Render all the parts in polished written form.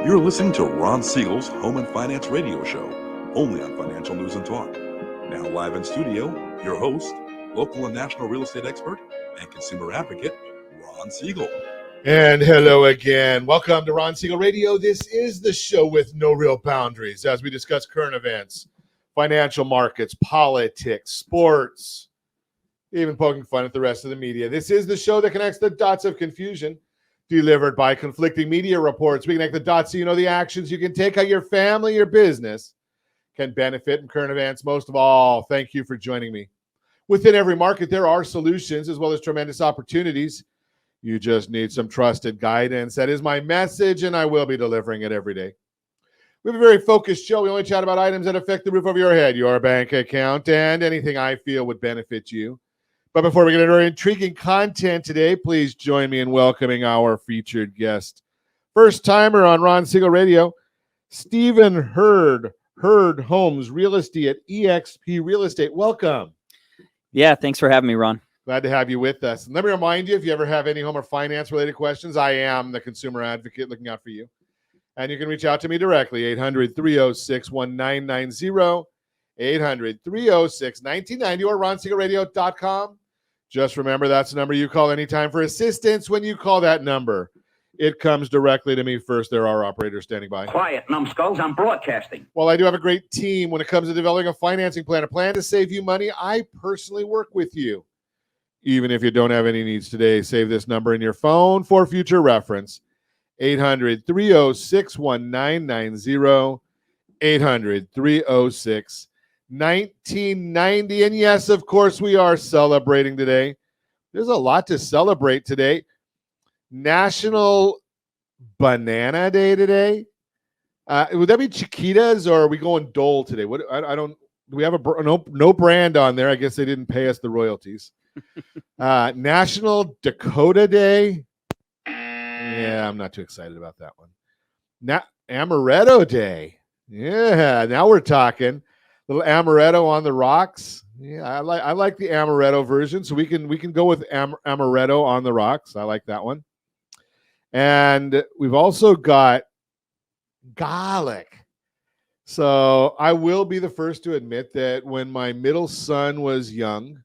You're listening to Ron Siegel's Home and Finance Radio Show, only on Financial News and Talk. Now live in studio, your host, local and national real estate expert and consumer advocate, Ron Siegel. And hello again. Welcome to Ron Siegel Radio. This is the show with no real boundaries as we discuss current events, financial markets, politics, sports, even poking fun at the rest of the media. This is the show that connects the dots of confusion delivered by conflicting media reports. We connect the dots so you know the actions you can take, how your family, your business can benefit from current events. Most of all, thank you for joining me. Within every market, there are solutions as well as tremendous opportunities. You just need some trusted guidance. That is my message, and I will be delivering it every day. We have a very focused show. We only chat about items that affect the roof over your head, your bank account, and anything I feel would benefit you. But before we get into our intriguing content today, please join me in welcoming our featured guest. First timer on Ron Siegel Radio, Stephen Hurd Homes Real Estate at eXp Real Estate. Welcome. Yeah, thanks for having me, Ron. Glad to have you with us. And let me remind you, if you ever have any home or finance related questions, I am the consumer advocate looking out for you. And you can reach out to me directly, 800-306-1990, 800-306-1990, or ronsiegelradio.com. Just remember, that's the number you call anytime for assistance. When you call that number, it comes directly to me first. There are operators standing by. Quiet, numbskulls, I'm broadcasting. Well, I do have a great team when it comes to developing a financing plan, a plan to save you money. I personally work with you. Even if you don't have any needs today, save this number in your phone for future reference. 800-306-1990, 800-306-1990. And yes, of course, we are celebrating today. There's a lot to celebrate today. National Banana Day today. Would that be Chiquitas, or are we going Dole today? What I don't. Do we have no brand on there? I guess they didn't pay us the royalties. National Dakota Day. Yeah, I'm not too excited about that one. Amaretto Day. Yeah, now we're talking. Little amaretto on the rocks. Yeah, I like the amaretto version, so we can go with amaretto on the rocks. I like that one. And we've also got garlic. So I will be the first to admit that when my middle son was young,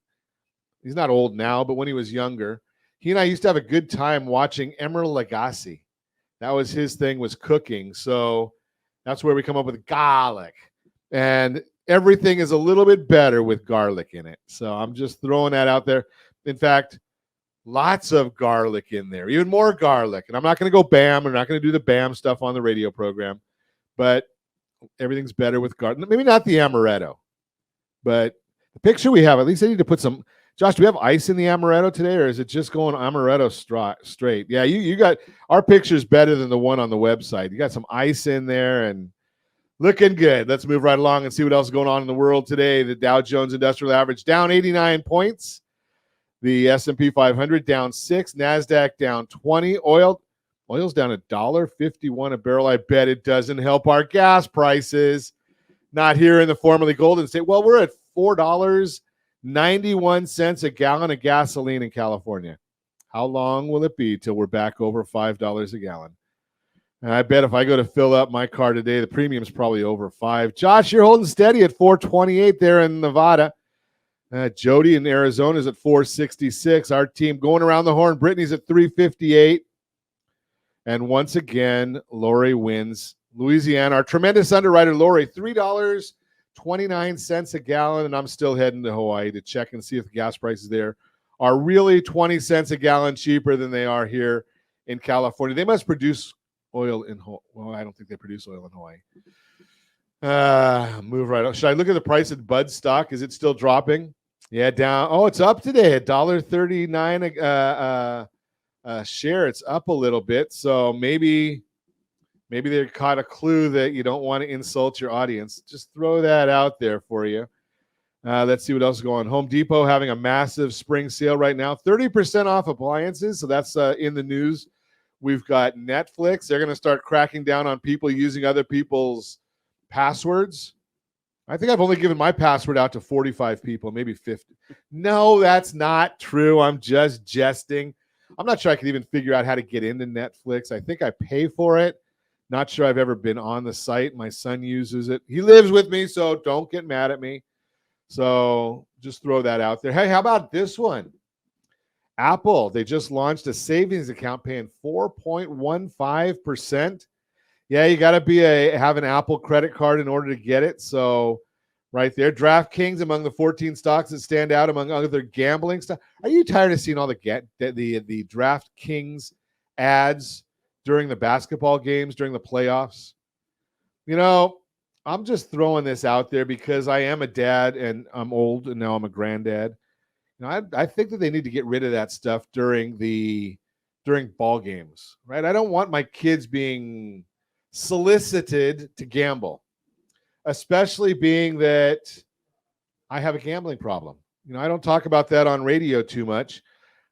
he's not old now, but when he was younger, he and I used to have a good time watching Emeril Lagasse. That was his thing, was cooking. So that's where we come up with garlic. And everything is a little bit better with garlic in it. So I'm just throwing that out there. In fact, lots of garlic in there, even more garlic. And I'm not going to go bam. I'm not going to do the bam stuff on the radio program. But everything's better with garlic. Maybe not the amaretto. But the picture we have, at least I need to put some... Josh, do we have ice in the amaretto today, or is it just going amaretto straight? Yeah, you got our picture's better than the one on the website. You got some ice in there and looking good. Let's move right along and see what else is going on in the world today. The Dow Jones Industrial Average down 89 points. The S&P 500 down 6. NASDAQ down 20. Oil's down $1.51 a barrel. I bet it doesn't help our gas prices. Not here in the formerly Golden State. Well, we're at $4.91 a gallon of gasoline in California. How long will it be till we're back over $5 a gallon? And I bet if I go to fill up my car today, the premium's probably over $5. Josh, you're holding steady at $4.28 there in Nevada. Jody in Arizona is at $4.66. Our team going around the horn. Brittany's at $3.58. And once again, Lori wins. Louisiana, our tremendous underwriter, Lori, $3.29 a gallon, and I'm still heading to Hawaii to check and see if the gas prices there are really 20 cents a gallon cheaper than they are here in California. They must produce oil in Hawaii. Well, I don't think they produce oil in Hawaii. Move right on. Should I look at the price of Bud stock? Is it still dropping? Yeah, down. Oh, it's up today, $1.39 a share. It's up a little bit, so maybe they caught a clue that you don't want to insult your audience. Just throw that out there for you. Let's see what else is going on. Home Depot having a massive spring sale right now. 30% off appliances, so that's in the news. We've got Netflix. They're going to start cracking down on people using other people's passwords. I think I've only given my password out to 45 people, maybe 50. No, that's not true. I'm just jesting. I'm not sure I can even figure out how to get into Netflix. I think I pay for it. Not sure I've ever been on the site. My son uses it. He lives with me, so don't get mad at me. So just throw that out there. Hey, how about this one? Apple, they just launched a savings account paying 4.15%. Yeah, you got to have an Apple credit card in order to get it. So right there, DraftKings among the 14 stocks that stand out among other gambling stuff. Are you tired of seeing all the DraftKings ads during the basketball games, during the playoffs? You know, I'm just throwing this out there because I am a dad and I'm old and now I'm a granddad. You know, I think that they need to get rid of that stuff during ball games, right? I don't want my kids being solicited to gamble, especially being that I have a gambling problem. You know, I don't talk about that on radio too much.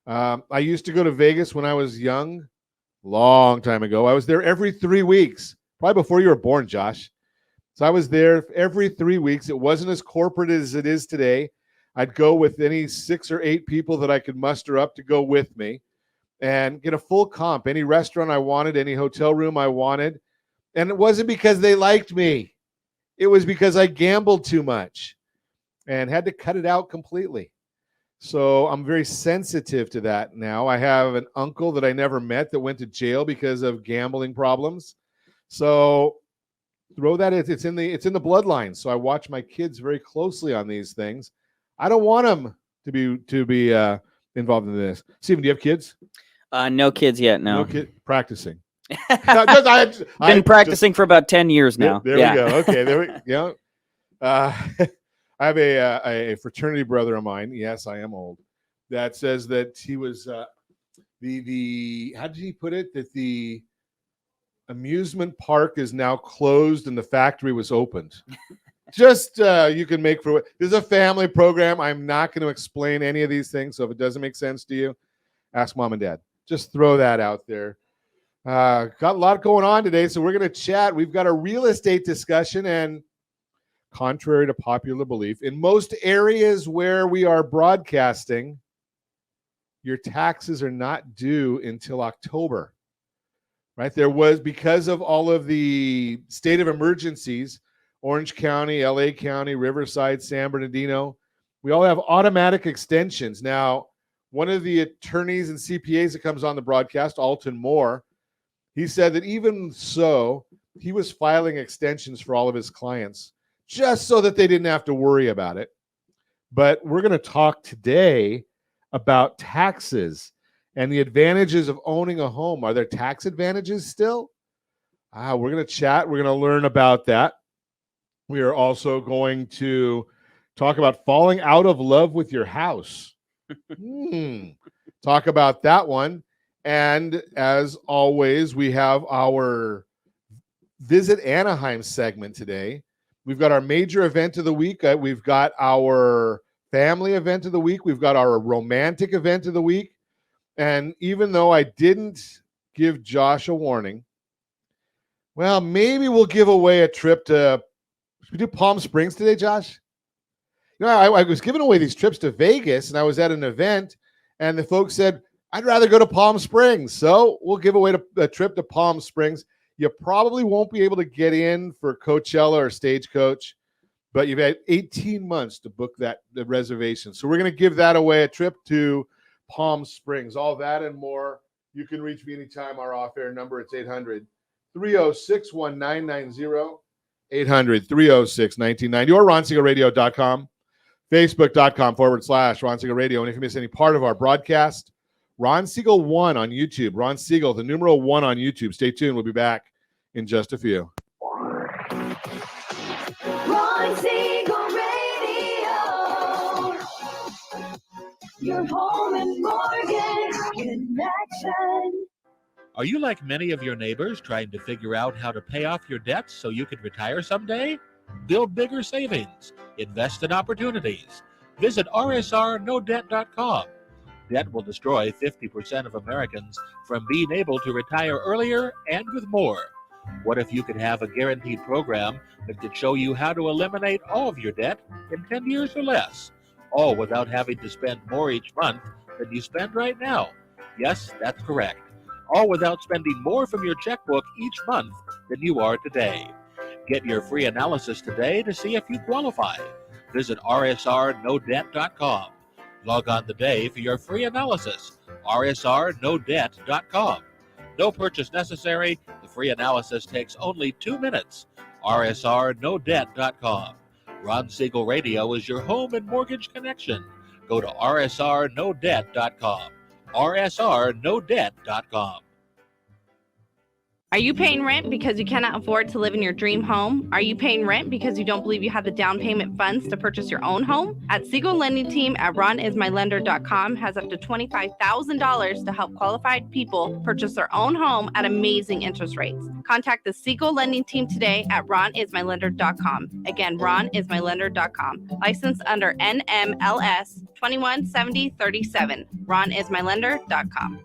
I used to go to Vegas when I was young, long time ago. I was there every 3 weeks, probably before you were born, Josh. So I was there every 3 weeks. It wasn't as corporate as it is today. I'd go with any 6 or 8 people that I could muster up to go with me and get a full comp, any restaurant I wanted, any hotel room I wanted. And it wasn't because they liked me. It was because I gambled too much and had to cut it out completely. So I'm very sensitive to that now. I have an uncle that I never met that went to jail because of gambling problems. So throw that. It's in the bloodline. So I watch my kids very closely on these things. I don't want them to be involved in this. Steven, do you have kids? No kids yet. No. Practicing. Been practicing for about 10 years now. There we go. Okay, there we go. I have a fraternity brother of mine. Yes, I am old. That says that he was the how did he put it? That the amusement park is now closed and the factory was opened. Just you can make for this is a family program. I'm not going to explain any of these things. So if it doesn't make sense to you, ask mom and dad. Just throw that out there. Got a lot going on today, so we're going to chat. We've got a real estate discussion, and contrary to popular belief, in most areas where we are broadcasting, your taxes are not due until October, right? There was, because of all of the state of emergencies, Orange County, LA County, Riverside, San Bernardino, we all have automatic extensions. Now, one of the attorneys and CPAs that comes on the broadcast, Alton Moore, he said that even so, he was filing extensions for all of his clients just so that they didn't have to worry about it. But we're going to talk today about taxes and the advantages of owning a home. Are there tax advantages still? We're going to chat. We're going to learn about that. We are also going to talk about falling out of love with your house. Talk about that one. And as always, we have our Visit Anaheim segment today. We've got our major event of the week. We've got our family event of the week. We've got our romantic event of the week. And even though I didn't give Josh a warning, well, maybe we'll give away a trip to, should we do Palm Springs today, Josh? You know, I was giving away these trips to Vegas, and I was at an event, and the folks said, I'd rather go to Palm Springs. So we'll give away a trip to Palm Springs. You probably won't be able to get in for Coachella or Stagecoach, but you've had 18 months to book the reservation. So we're going to give that away, a trip to Palm Springs. All that and more. You can reach me anytime. Our off-air number, it's 800-306-1990, 800-306-1990, or RonSiegelRadio.com, Facebook.com/Ron Siegel Radio. And if you miss any part of our broadcast, Ron Siegel 1 on YouTube. Ron Siegel, the numeral 1 on YouTube. Stay tuned. We'll be back in just a few. Ron Siegel Radio. Your home and mortgage connection. Are you like many of your neighbors trying to figure out how to pay off your debts so you can retire someday? Build bigger savings. Invest in opportunities. Visit rsrnodebt.com. Debt will destroy 50% of Americans from being able to retire earlier and with more. What if you could have a guaranteed program that could show you how to eliminate all of your debt in 10 years or less, all without having to spend more each month than you spend right now? Yes, that's correct. all without spending more from your checkbook each month than you are today. Get your free analysis today to see if you qualify. Visit rsrnodebt.com. Log on today for your free analysis. rsrnodebt.com. No purchase necessary. The free analysis takes only 2 minutes. rsrnodebt.com. Ron Siegel Radio is your home and mortgage connection. Go to rsrnodebt.com. rsrnodebt.com. Are you paying rent because you cannot afford to live in your dream home? Are you paying rent because you don't believe you have the down payment funds to purchase your own home? At Siegel Lending Team at ronismylender.com has up to $25,000 to help qualified people purchase their own home at amazing interest rates. Contact the Siegel Lending Team today at ronismylender.com. Again, ronismylender.com. Licensed under NMLS 217037. ronismylender.com.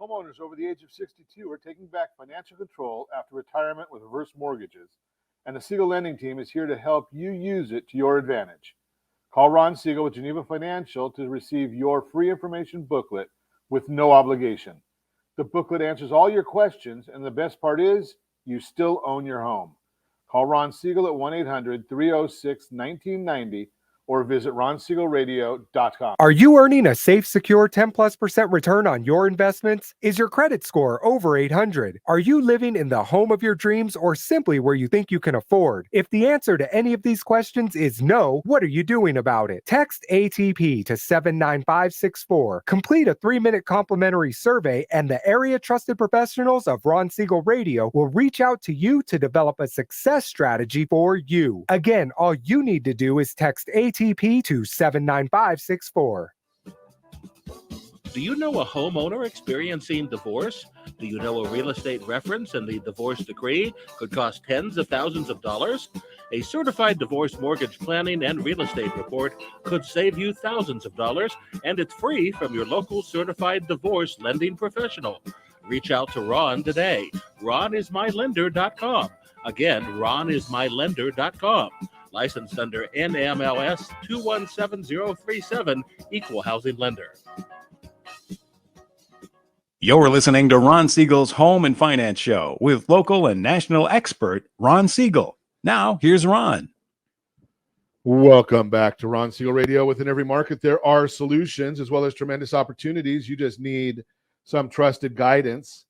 Homeowners over the age of 62 are taking back financial control after retirement with reverse mortgages, and the Siegel Lending Team is here to help you use it to your advantage. Call Ron Siegel with Geneva Financial to receive your free information booklet with no obligation. The booklet answers all your questions, and the best part is you still own your home. Call Ron Siegel at 1-800-306-1990 or visit ronsiegelradio.com. Are you earning a safe, secure 10+% return on your investments? Is your credit score over 800? Are you living in the home of your dreams or simply where you think you can afford? If the answer to any of these questions is no, what are you doing about it? Text ATP to 79564. Complete a 3-minute complimentary survey, and the area trusted professionals of Ron Siegel Radio will reach out to you to develop a success strategy for you. Again, all you need to do is text ATP to 79564. Do you know a homeowner experiencing divorce? Do you know a real estate reference and the divorce decree could cost tens of thousands of dollars? A certified divorce mortgage planning and real estate report could save you thousands of dollars, and it's free from your local certified divorce lending professional. Reach out to Ron today. ronismylender.com. Again, ronismylender.com. Licensed under NMLS 217037, Equal Housing Lender. You're listening to Ron Siegel's Home and Finance Show with local and national expert Ron Siegel. Now, here's Ron. Welcome back to Ron Siegel Radio. Within every market, there are solutions as well as tremendous opportunities. You just need some trusted guidance.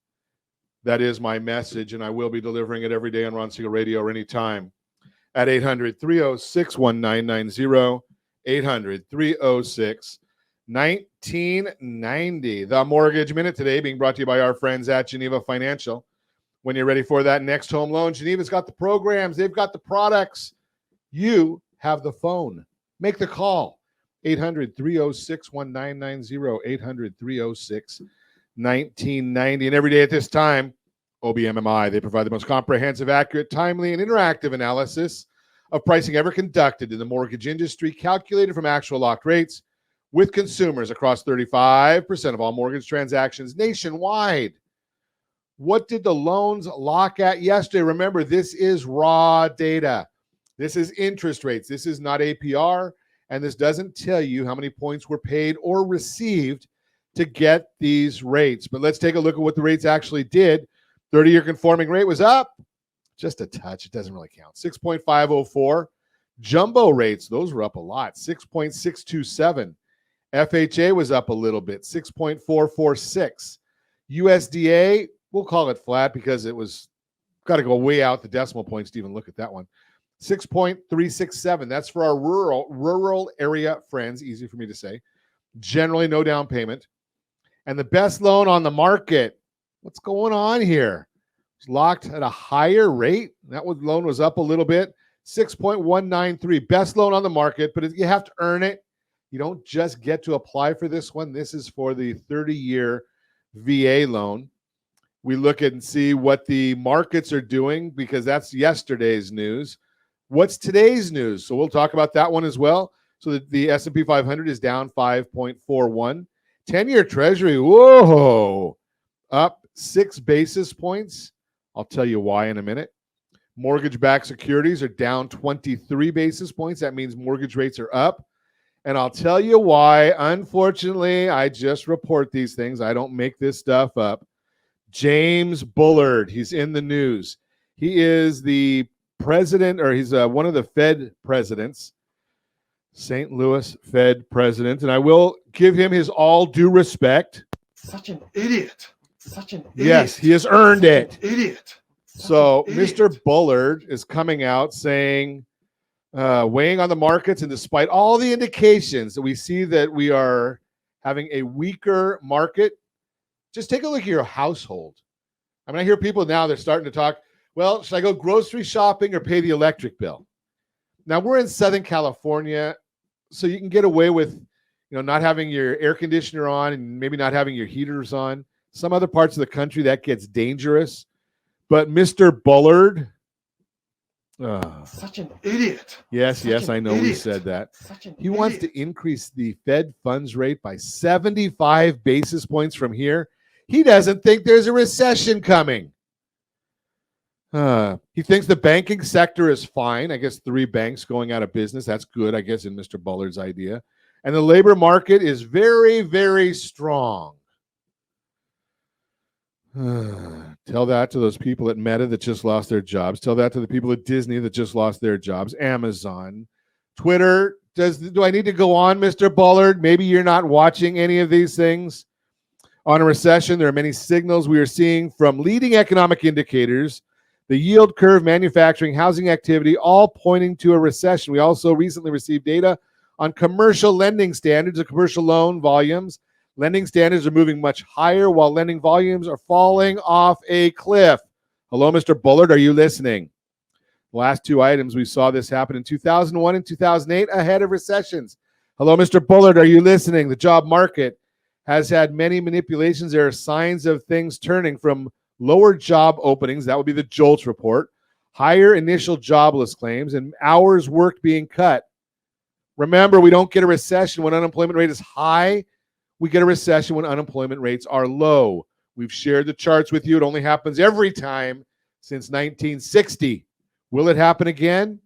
That is my message, and I will be delivering it every day on Ron Siegel Radio or anytime at 800-306-1990, 800-306-1990. The Mortgage Minute today being brought to you by our friends at Geneva Financial. When you're ready for that next home loan, Geneva's got the programs. They've got the products. You have the phone. Make the call. 800-306-1990, 800-306-1990. And every day at this time, OBMMI, they provide the most comprehensive, accurate, timely, and interactive analysis of pricing ever conducted in the mortgage industry, calculated from actual locked rates with consumers across 35% of all mortgage transactions nationwide. What did the loans lock at yesterday? Remember, this is raw data. This is interest rates. This is not APR, and this doesn't tell you how many points were paid or received to get these rates. But let's take a look at what the rates actually did. 30-year conforming rate was up just a touch. It doesn't really count. 6.504. Jumbo rates, those were up a lot. 6.627. FHA was up a little bit. 6.446. USDA, we'll call it flat because it was got to go way out the decimal points to even look at that one. 6.367. That's for our rural area friends. Easy for me to say. Generally no down payment. And the best loan on the market. What's going on here? It's locked at a higher rate. That loan was up a little bit. 6.193. Best loan on the market, but you have to earn it. You don't just get to apply for this one. This is for the 30-year VA loan. We look at and see what the markets are doing because that's yesterday's news. What's today's news? So we'll talk about that one as well. So the S&P 500 is down 5.41. 10-year Treasury, whoa, up 6 basis points. I'll tell you why in a minute. Mortgage-backed securities are down 23 basis points. That means mortgage rates are up. And I'll tell you why. Unfortunately, I just report these things. I don't make this stuff up. James Bullard. He's in the news. He is the president, or he's one of the Fed presidents, St. Louis Fed president. And I will give him his all due respect. Such an idiot. Such an idiot. Yes, he has earned it. Idiot. So Mr. Bullard is coming out saying, weighing on the markets, and despite all the indications that we see that we are having a weaker market, just take a look at your household. I mean, I hear people now, they're starting to talk, well, should I go grocery shopping or pay the electric bill? Now, we're in Southern California, so you can get away with, not having your air conditioner on and maybe not having your heaters on. Some other parts of the country, that gets dangerous. But Mr. Bullard, such an idiot. Yes, I know we said that. He wants to increase the Fed funds rate by 75 basis points from here. He doesn't think there's a recession coming. He thinks the banking sector is fine. I guess 3 banks going out of business. That's good, I guess, in Mr. Bullard's idea. And the labor market is very, very strong. Tell that to those people at Meta that just lost their jobs. Tell that to the people at Disney that just lost their jobs. Amazon, Twitter. Do I need to go on, Mr. Bullard? Maybe you're not watching any of these things. On a recession, there are many signals we are seeing from leading economic indicators, the yield curve, manufacturing, housing activity, all pointing to a recession. We also recently received data on commercial lending standards and commercial loan volumes. Lending standards are moving much higher while lending volumes are falling off a cliff. Hello, Mr. Bullard, are you listening? The last 2 items, we saw this happen in 2001 and 2008 ahead of recessions. Hello, Mr. Bullard, are you listening? The job market has had many manipulations. There are signs of things turning from lower job openings, that would be the JOLTS report, higher initial jobless claims, and hours worked being cut. Remember, we don't get a recession when unemployment rate is high. We get a recession when unemployment rates are low. We've shared the charts with you. It only happens every time since 1960. Will it happen again?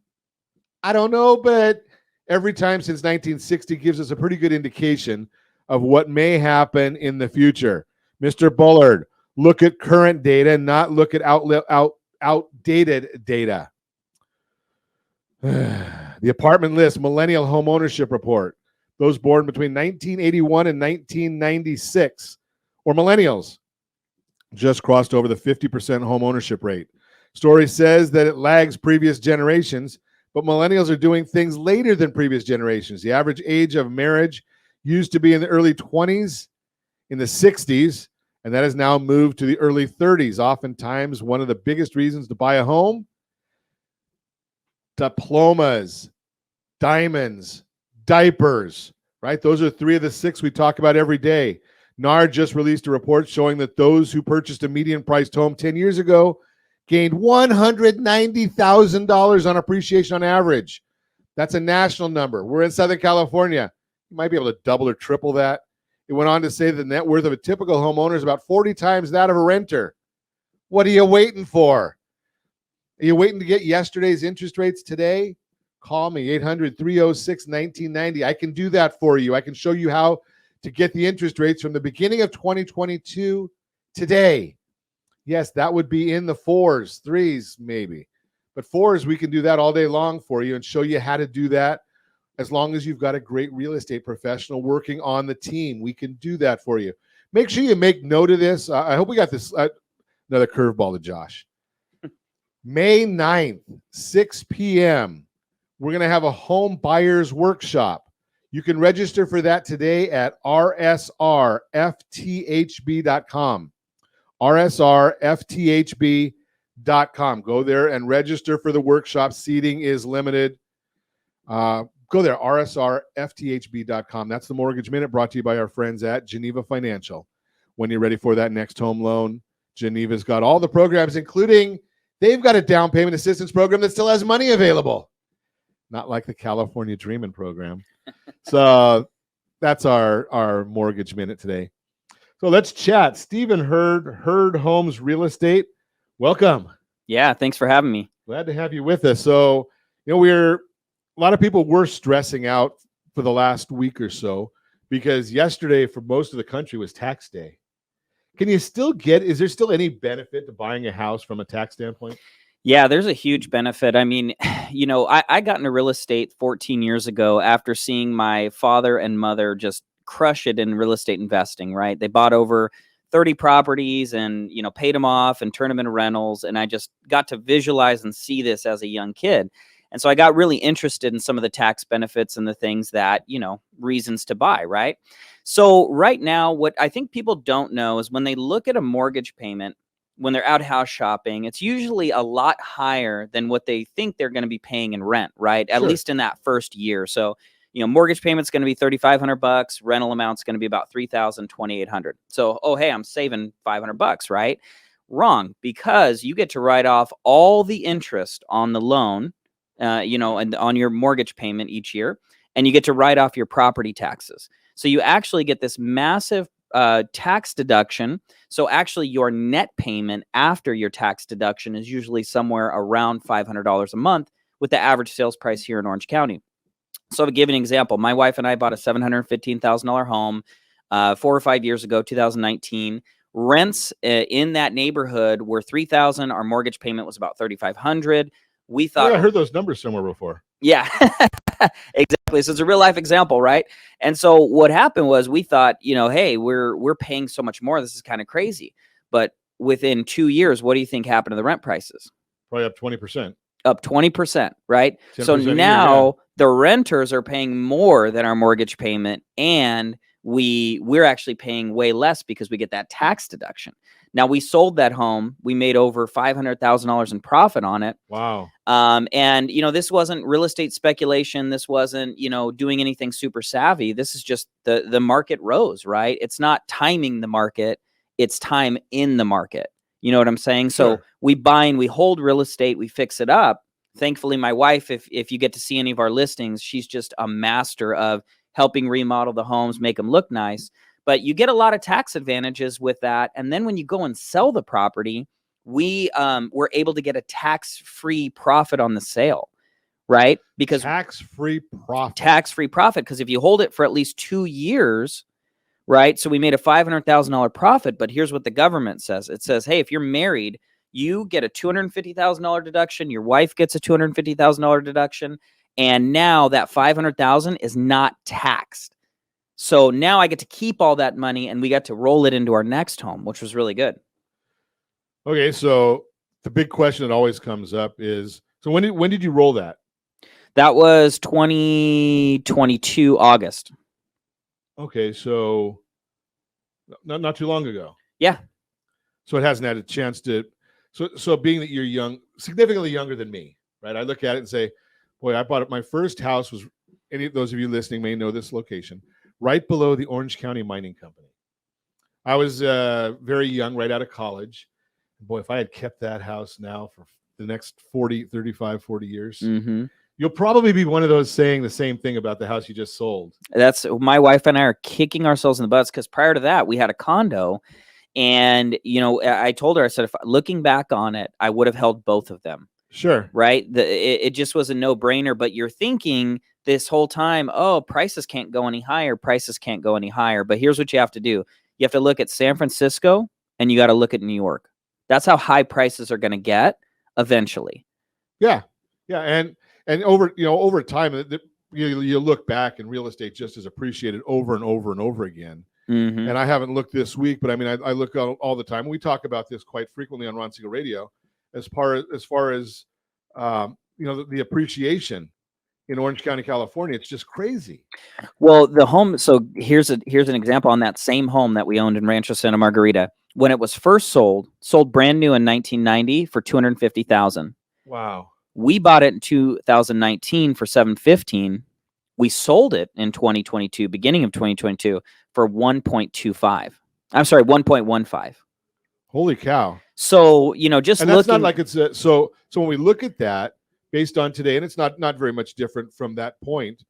I don't know, but every time since 1960 gives us a pretty good indication of what may happen in the future. Mr. Bullard, look at current data, not look at outdated data. The apartment list, millennial home ownership report. Those born between 1981 and 1996, or millennials, just crossed over the 50% home ownership rate. Story says that it lags previous generations, but millennials are doing things later than previous generations. The average age of marriage used to be in the early 20s, in the 60s, and that has now moved to the early 30s. Oftentimes, one of the biggest reasons to buy a home, diplomas, diamonds, diapers, right? Those are 3 of the 6 we talk about every day. NAR just released a report showing that those who purchased a median-priced home 10 years ago gained $190,000 on appreciation on average. That's a national number. We're in Southern California. You might be able to double or triple that. It went on to say the net worth of a typical homeowner is about 40 times that of a renter. What are you waiting for? Are you waiting to get yesterday's interest rates today? Call me, 800-306-1990. I can do that for you. I can show you how to get the interest rates from the beginning of 2022 today. Yes, that would be in the 4s, 3s maybe. But 4s, we can do that all day long for you and show you how to do that. As long as you've got a great real estate professional working on the team, we can do that for you. Make sure you make note of this. I hope we got this, another curveball to Josh. May 9th, 6 p.m., we're going to have a home buyers workshop. You can register for that today at rsrfthb.com. rsrfthb.com. Go there and register for the workshop. Seating is limited. Go there, rsrfthb.com. That's the Mortgage Minute, brought to you by our friends at Geneva Financial. When you're ready for that next home loan, Geneva's got all the programs, including they've got a down payment assistance program that still has money available. Not like the California Dreamin' program. So that's our Mortgage Minute today. So let's chat. Stephen Hurd Homes Real Estate. Welcome. Yeah, thanks for having me. Glad to have you with us. So, a lot of people were stressing out for the last week or so because yesterday for most of the country was tax day. Can you still get? Is there still any benefit to buying a house from a tax standpoint? Yeah, there's a huge benefit. I mean, I got into real estate 14 years ago after seeing my father and mother just crush it in real estate investing, right? They bought over 30 properties and, paid them off and turned them into rentals. And I just got to visualize and see this as a young kid. And so I got really interested in some of the tax benefits and the things that, reasons to buy, right? So right now, what I think people don't know is when they look at a mortgage payment, when they're out house shopping, it's usually a lot higher than what they think they're going to be paying in rent, right? At Sure. least in that first year. So, mortgage payment's going to be $3,500, rental amount's going to be about $2,800. So, oh, hey, I'm saving $500, right? Wrong, because you get to write off all the interest on the loan, and on your mortgage payment each year, and you get to write off your property taxes. So you actually get this massive tax deduction. So actually your net payment after your tax deduction is usually somewhere around $500 a month with the average sales price here in Orange County. So to give you an example, my wife and I bought a $715,000 home 4 or 5 years ago, 2019. Rents in that neighborhood were $3,000. Our mortgage payment was about $3,500. We thought, I heard those numbers somewhere before. yeah, exactly. So it's a real life example, right? And so what happened was we thought, hey, we're paying so much more. This is kind of crazy. But within 2 years, what do you think happened to the rent prices? Probably up 20%. Up 20%, right? 10% So a year, now the renters are paying more than our mortgage payment, and we're actually paying way less because we get that tax deduction. Now we sold that home. We made over $500,000 in profit on it. Wow. And this wasn't real estate speculation. This wasn't, doing anything super savvy. This is just the market rose, right? It's not timing the market. It's time in the market. You know what I'm saying? So Sure. we buy and we hold real estate. We fix it up. Thankfully, my wife, if you get to see any of our listings, she's just a master of helping remodel the homes, make them look nice. But you get a lot of tax advantages with that. And then when you go and sell the property, we were able to get a tax-free profit on the sale, right? Because tax-free profit. Tax-free profit. Because if you hold it for at least 2 years, right? So we made a $500,000 profit. But here's what the government says. It says, hey, if you're married, you get a $250,000 deduction. Your wife gets a $250,000 deduction. And now that $500,000 is not taxed. So now I get to keep all that money and we got to roll it into our next home, which was really good. Okay, so the big question that always comes up is, so when did you roll that? That was 2022 August. Okay, so not too long ago. Yeah. So it hasn't had a chance to. So being that you're young, significantly younger than me, right? I look at it and say, boy, I bought it. My first house was. Any of those of you listening may know this location, right below the Orange County Mining Company. I was very young, right out of college. Boy, if I had kept that house now for the next 35, 40 years, you'll probably be one of those saying the same thing about the house you just sold. That's my wife and I are kicking ourselves in the butts because prior to that, we had a condo. And, I told her, I said, if looking back on it, I would have held both of them. Sure. Right. It just was a no brainer. But you're thinking this whole time, oh, prices can't go any higher. Prices can't go any higher. But here's what you have to do. You have to look at San Francisco and you got to look at New York. That's how high prices are going to get eventually. Yeah. Yeah. And over time, you look back and real estate just is appreciated over and over and over again. And I haven't looked this week, but I mean, I look all the time. We talk about this quite frequently on Ron Siegel Radio as far as the appreciation in Orange County, California. It's just crazy. Well, the home. So here's an example on that same home that we owned in Rancho Santa Margarita. When it was first sold brand new in 1990 for $250,000. Wow. We bought it in 2019 for $715,000. We sold it in 2022, beginning of 2022, for 1.25. I'm sorry, 1.15. Holy cow! So just and that's looking, not like it's so. So when we look at that based on today, and it's not very much different from that point.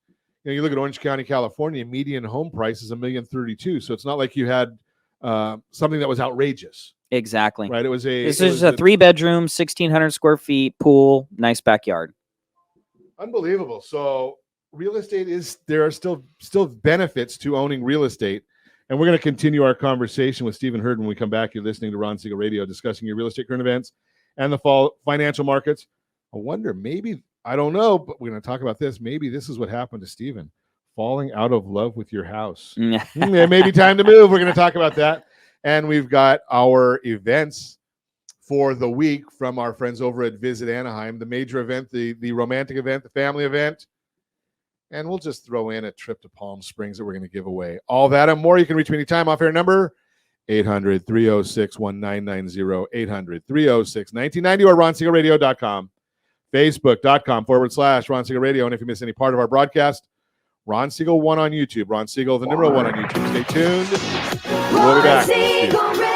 You look at Orange County, California, median home price is $1,032,000. So it's not like you had something that was outrageous. Exactly. Right. This is a 3-bedroom, 1,600 square feet, pool, nice backyard. Unbelievable. So real estate there are still benefits to owning real estate. And we're going to continue our conversation with Stephen Hurd when we come back. You're listening to Ron Siegel Radio, discussing your real estate current events and the fall financial markets. I wonder, maybe, I don't know, but we're going to talk about this. Maybe this is what happened to Stephen, falling out of love with your house. It may be time to move. We're going to talk about that. And we've got our events for the week from our friends over at Visit Anaheim, the major event, the romantic event, the family event. And we'll just throw in a trip to Palm Springs that we're going to give away. All that and more. You can reach me anytime. Off-air number, 800-306-1990, 800-306-1990, or RonSiegelRadio.com, Facebook.com/Ron Siegel Radio. And if you miss any part of our broadcast, Ron Siegel 1 on YouTube. Ron Siegel, the number 1 on YouTube. Stay tuned. We'll be back. Siegel Radio,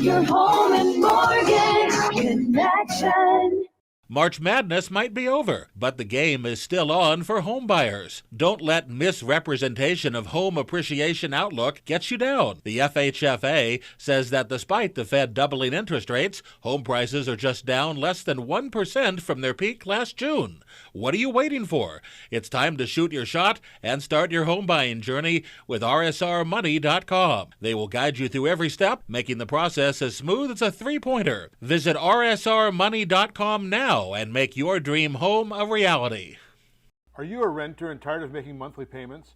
your home and mortgage connection. March Madness might be over, but the game is still on for home buyers. Don't let misrepresentation of home appreciation outlook get you down. The FHFA says that despite the Fed doubling interest rates, home prices are just down less than 1% from their peak last June. What are you waiting for? It's time to shoot your shot and start your home buying journey with RSRmoney.com. They will guide you through every step, making the process as smooth as a three-pointer. Visit RSRmoney.com now and make your dream home a reality. Are you a renter and tired of making monthly payments?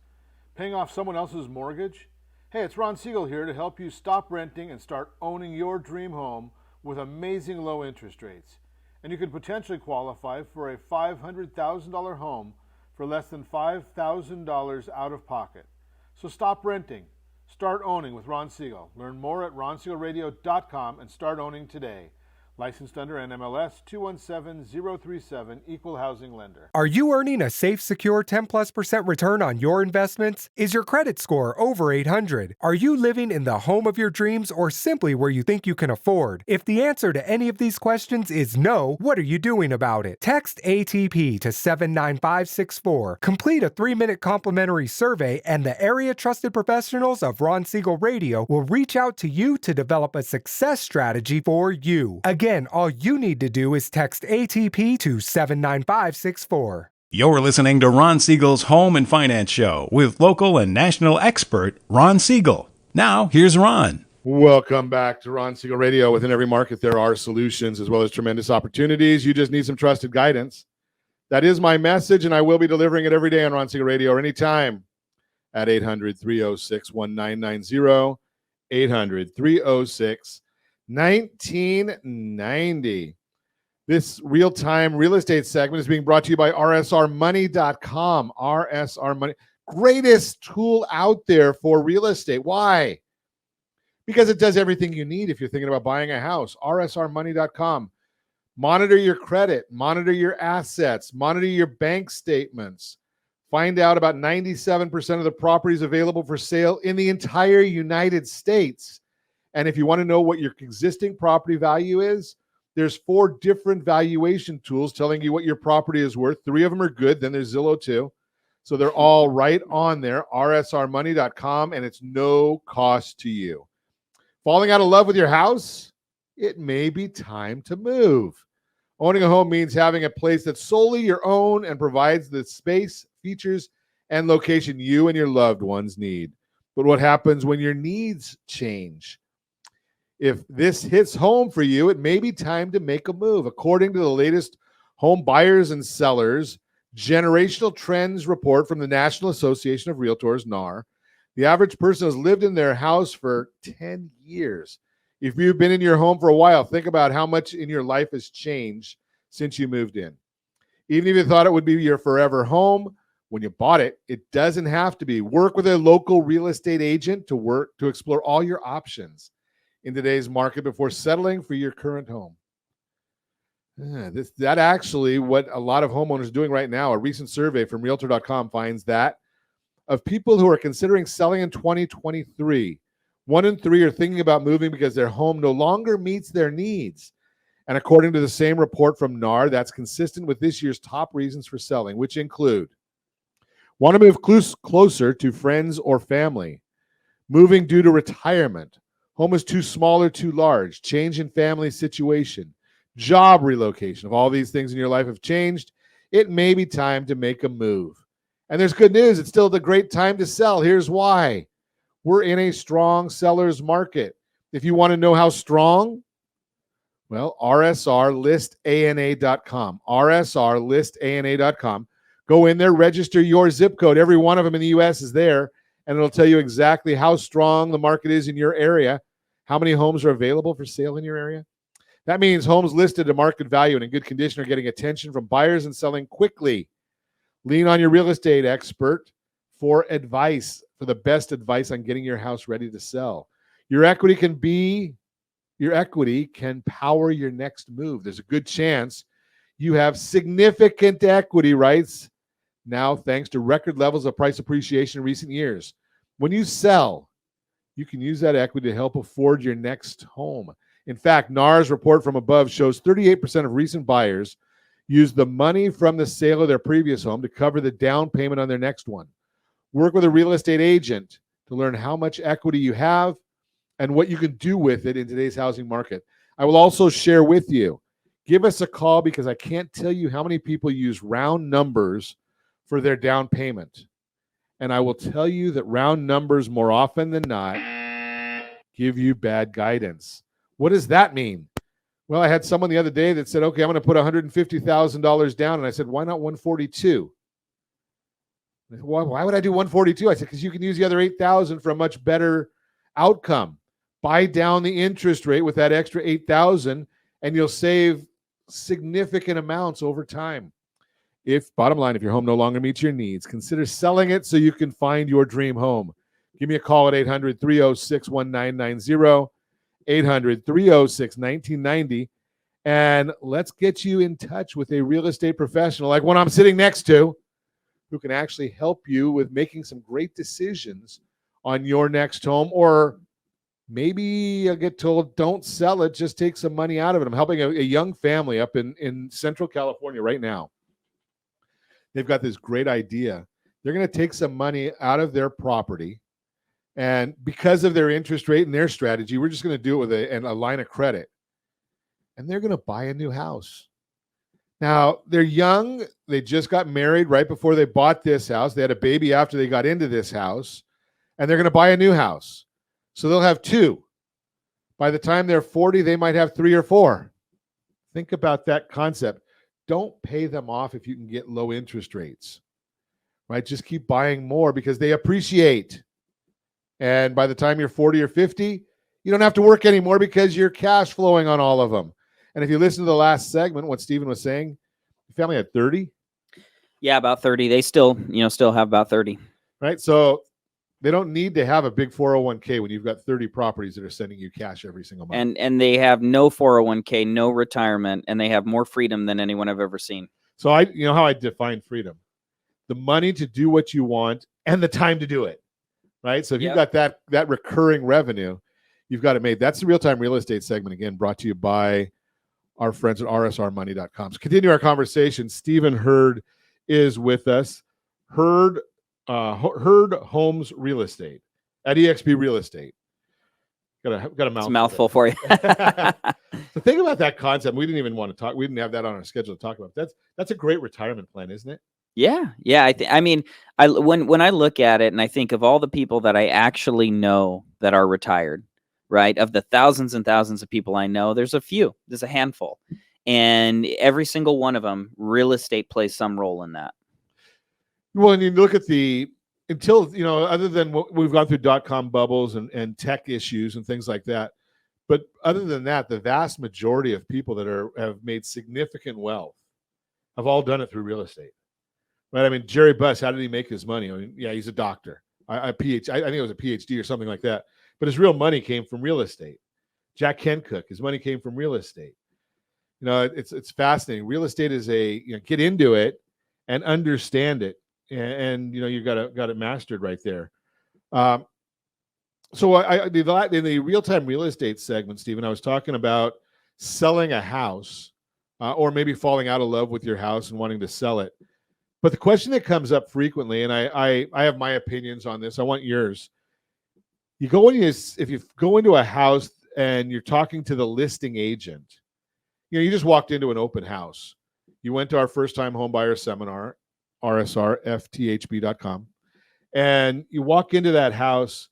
Paying off someone else's mortgage? Hey, it's Ron Siegel here to help you stop renting and start owning your dream home with amazing low interest rates. And you could potentially qualify for a $500,000 home for less than $5,000 out of pocket. So stop renting. Start owning with Ron Siegel. Learn more at RonSiegelRadio.com and start owning today. Licensed under NMLS 217037, Equal Housing Lender. Are you earning a safe, secure 10+% return on your investments? Is your credit score over 800? Are you living in the home of your dreams or simply where you think you can afford? If the answer to any of these questions is no, what are you doing about it? Text ATP to 79564. Complete a 3-minute complimentary survey and the area trusted professionals of Ron Siegel Radio will reach out to you to develop a success strategy for you. Again, all you need to do is text ATP to 79564. You're listening to Ron Siegel's Home and Finance Show with local and national expert Ron Siegel. Now, here's Ron. Welcome back to Ron Siegel Radio. Within every market, there are solutions as well as tremendous opportunities. You just need some trusted guidance. That is my message, and I will be delivering it every day on Ron Siegel Radio or anytime at 800-306-1990, 800-306-1990. This real-time real estate segment is being brought to you by RSRmoney.com. RSR Money, greatest tool out there for real estate. Why? Because it does everything you need if you're thinking about buying a house. RSRmoney.com. Monitor your credit, monitor your assets, monitor your bank statements. Find out about 97% of the properties available for sale in the entire United States. And if you want to know what your existing property value is, there's 4 different valuation tools telling you what your property is worth. 3 of them are good. Then there's Zillow too. So they're all right on there, rsrmoney.com, and it's no cost to you. Falling out of love with your house? It may be time to move. Owning a home means having a place that's solely your own and provides the space, features, and location you and your loved ones need. But what happens when your needs change? If this hits home for you, it may be time to make a move. According to the latest Home Buyers and Sellers Generational Trends report from the National Association of Realtors, NAR, the average person has lived in their house for 10 years. If you've been in your home for a while, think about how much in your life has changed since you moved in. Even if you thought it would be your forever home, when you bought it, it doesn't have to be. Work with a local real estate agent to explore all your options in today's market before settling for your current home. That actually what a lot of homeowners are doing right now. A recent survey from Realtor.com finds that of people who are considering selling in 2023, 1 in 3 are thinking about moving because their home no longer meets their needs. And according to the same report from NAR, that's consistent with this year's top reasons for selling, which include want to move closer to friends or family, moving due to retirement, home is too small or too large, change in family situation, job relocation. If all these things in your life have changed, it may be time to make a move. And there's good news. It's still the great time to sell. Here's why. We're in a strong seller's market. If you want to know how strong, well, rsrlistana.com. rsrlistana.com. Go in there, register your zip code. Every one of them in the U.S. is there, and it'll tell you exactly how strong the market is in your area, how many homes are available for sale in your area. That means homes listed at market value and in good condition are getting attention from buyers and selling quickly. Lean on your real estate expert for advice, for the best advice on getting your house ready to sell. Your equity can power your next move. There's a good chance you have significant equity rights now thanks to record levels of price appreciation in recent years. When you sell, you can use that equity to help afford your next home. In fact, NAR's report from above shows 38% of recent buyers use the money from the sale of their previous home to cover the down payment on their next one. Work with a real estate agent to learn how much equity you have and what you can do with it in today's housing market. I will also share with you. Give us a call because I can't tell you how many people use round numbers for their down payment. And I will tell you that round numbers more often than not give you bad guidance. What does that mean? Well, I had someone the other day that said, okay, I'm going to put $150,000 down. And I said, why not 142? Why would I do 142? I said, because you can use the other 8,000 for a much better outcome. Buy down the interest rate with that extra 8,000 and you'll save significant amounts over time. Bottom line, if your home no longer meets your needs, consider selling it so you can find your dream home. Give me a call at 800-306-1990, 800-306-1990, and let's get you in touch with a real estate professional like one I'm sitting next to who can actually help you with making some great decisions on your next home. Or maybe you'll get told, don't sell it, just take some money out of it. I'm helping a young family up in Central California right now. They've got this great idea. They're going to take some money out of their property, and because of their interest rate and their strategy, we're just going to do it with a line of credit, and they're going to buy a new house. Now, they're young. They just got married right before they bought this house. They had a baby after they got into this house, and they're going to buy a new house. So they'll have two. By the time they're 40, they might have 3 or 4. Think about that concept. Don't pay them off if you can get low interest rates, right? Just keep buying more because they appreciate. And by the time you're 40 or 50, you don't have to work anymore because you're cash flowing on all of them. And if you listen to the last segment, what Stephen was saying, the family had 30. Yeah, about 30. They still have about 30. Right. So they don't need to have a big 401k when you've got 30 properties that are sending you cash every single month. And they have no 401k, no retirement, and they have more freedom than anyone I've ever seen. So you know how I define freedom? The money to do what you want and the time to do it. Right. So if you've got that recurring revenue, you've got it made. That's the Real-Time Real Estate segment, again, brought to you by our friends at rsrmoney.com. So continue our conversation. Stephen Hurd is with us. Hurd Homes Real Estate at EXP Real Estate. Got a mouthful. It's a mouthful for you. So think about that concept. We didn't even want to talk. We didn't have that on our schedule to talk about. That's a great retirement plan, isn't it? Yeah. When I look at it and I think of all the people that I actually know that are retired, right? Of the thousands and thousands of people I know, there's a handful. And every single one of them, real estate plays some role in that. Well, and you look at other than what we've gone through .com bubbles and tech issues and things like that, but other than that, the vast majority of people that have made significant wealth have all done it through real estate, right? I mean, Jerry Buss, how did he make his money? I mean, yeah, he's a doctor. I think it was a PhD or something like that, but his real money came from real estate. Jack Kencook, his money came from real estate. It's fascinating. Real estate is get into it and understand it. And you got it mastered right there. So in the Real-Time Real Estate segment, Stephen, I was talking about selling a house or maybe falling out of love with your house and wanting to sell it. But the question that comes up frequently, and I have my opinions on this, I want yours. If you go into a house and you're talking to the listing agent, you just walked into an open house. You went to our first-time home buyer seminar. rsrfthb.com, and you walk into that house.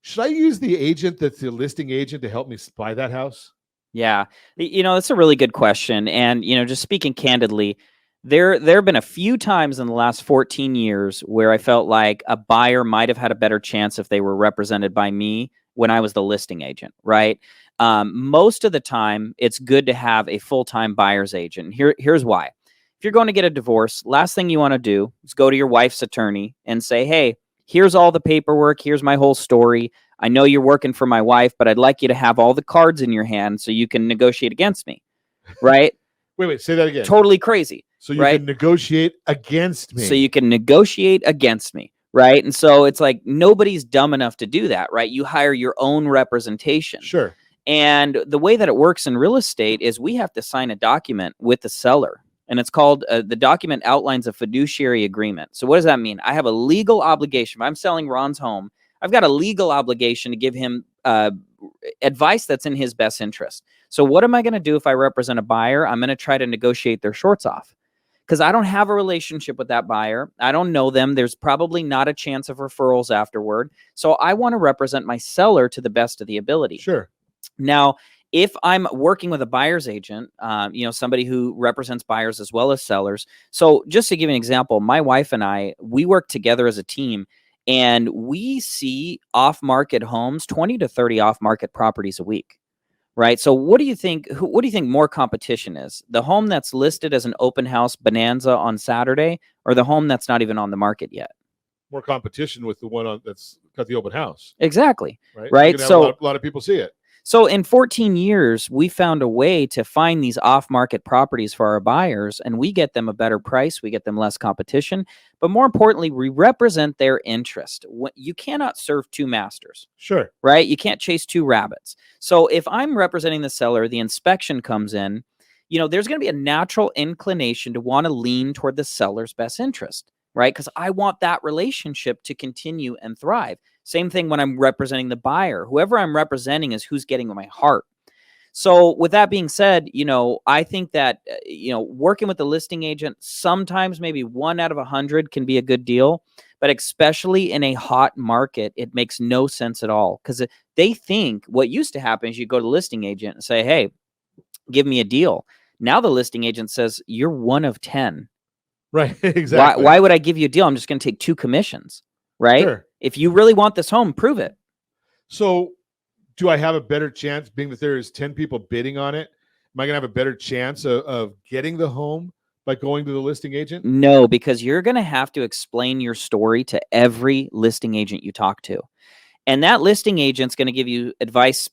Should I use the agent that's the listing agent to help me buy that house? Yeah. That's a really good question. And, just speaking candidly, there have been a few times in the last 14 years where I felt like a buyer might have had a better chance if they were represented by me when I was the listing agent, right? Most of the time, it's good to have a full-time buyer's agent. Here's why. If you're going to get a divorce, last thing you want to do is go to your wife's attorney and say, hey, here's all the paperwork. Here's my whole story. I know you're working for my wife, but I'd like you to have all the cards in your hand so you can negotiate against me, right? Wait, say that again. Totally crazy. So you right? can negotiate against me. So you can negotiate against me, right? And so it's like nobody's dumb enough to do that, right? You hire your own representation. Sure. And the way that it works in real estate is we have to sign a document with the seller. And it's called, the document outlines a fiduciary agreement. So what does that mean? I have a legal obligation. If I'm selling Ron's home, I've got a legal obligation to give him advice that's in his best interest. So what am I going to do if I represent a buyer? I'm going to try to negotiate their shorts off because I don't have a relationship with that buyer. I don't know them. There's probably not a chance of referrals afterward. So I want to represent my seller to the best of the ability. Sure. Now, if I'm working with a buyer's agent, somebody who represents buyers as well as sellers. So just to give you an example, my wife and I, we work together as a team and we see off-market homes, 20 to 30 off-market properties a week, right? So what do you think more competition is? The home that's listed as an open house bonanza on Saturday or the home that's not even on the market yet? More competition with the one that's got the open house. Exactly. Right. So a lot of people see it. So in 14 years, we found a way to find these off-market properties for our buyers, and we get them a better price. We get them less competition. But more importantly, we represent their interest. You cannot serve two masters. Sure. Right? You can't chase two rabbits. So if I'm representing the seller, the inspection comes in, there's going to be a natural inclination to want to lean toward the seller's best interest, right? Because I want that relationship to continue and thrive. Same thing when I'm representing the buyer. Whoever I'm representing is who's getting my heart. So with that being said, I think that, working with the listing agent, sometimes maybe 1 out of 100 can be a good deal, but especially in a hot market, it makes no sense at all because they think what used to happen is you go to the listing agent and say, hey, give me a deal. Now the listing agent says you're 1 of 10. Right. Exactly. Why would I give you a deal? I'm just going to take 2 commissions, right? Sure. If you really want this home, prove it. So do I have a better chance, being that there is 10 people bidding on it? Am I going to have a better chance of getting the home by going to the listing agent? No, because you're going to have to explain your story to every listing agent you talk to. And that listing agent's going to give you advice,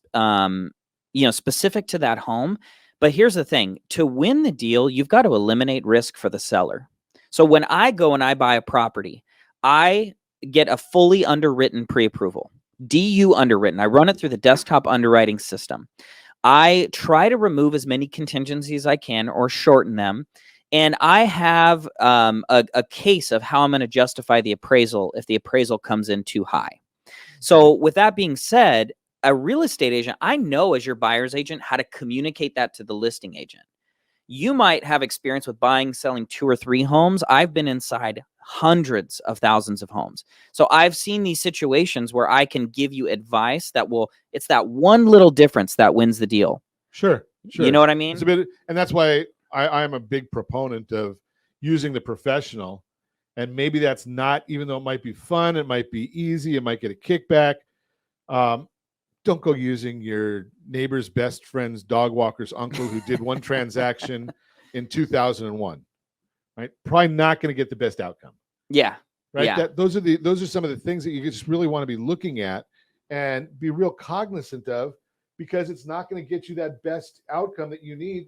specific to that home. But here's the thing. To win the deal, you've got to eliminate risk for the seller. So when I go and I buy a property, I get a fully underwritten pre-approval, DU underwritten. I run it through the desktop underwriting system. I try to remove as many contingencies as I can or shorten them. And I have a case of how I'm going to justify the appraisal if the appraisal comes in too high. So with that being said, a real estate agent, I know as your buyer's agent how to communicate that to the listing agent. You might have experience with buying, selling 2 or 3 homes. I've been inside hundreds of thousands of homes. So I've seen these situations where I can give you advice it's that one little difference that wins the deal. Sure. You know what I mean? It's a bit, and that's why I'm a big proponent of using the professional. And maybe that's not, even though it might be fun, it might be easy, it might get a kickback. Don't go using your neighbor's best friend's dog walker's uncle who did one transaction in 2001. Right? Probably not going to get the best outcome. Yeah. Right. Yeah. Those are some of the things that you just really want to be looking at and be real cognizant of, because it's not going to get you that best outcome that you need.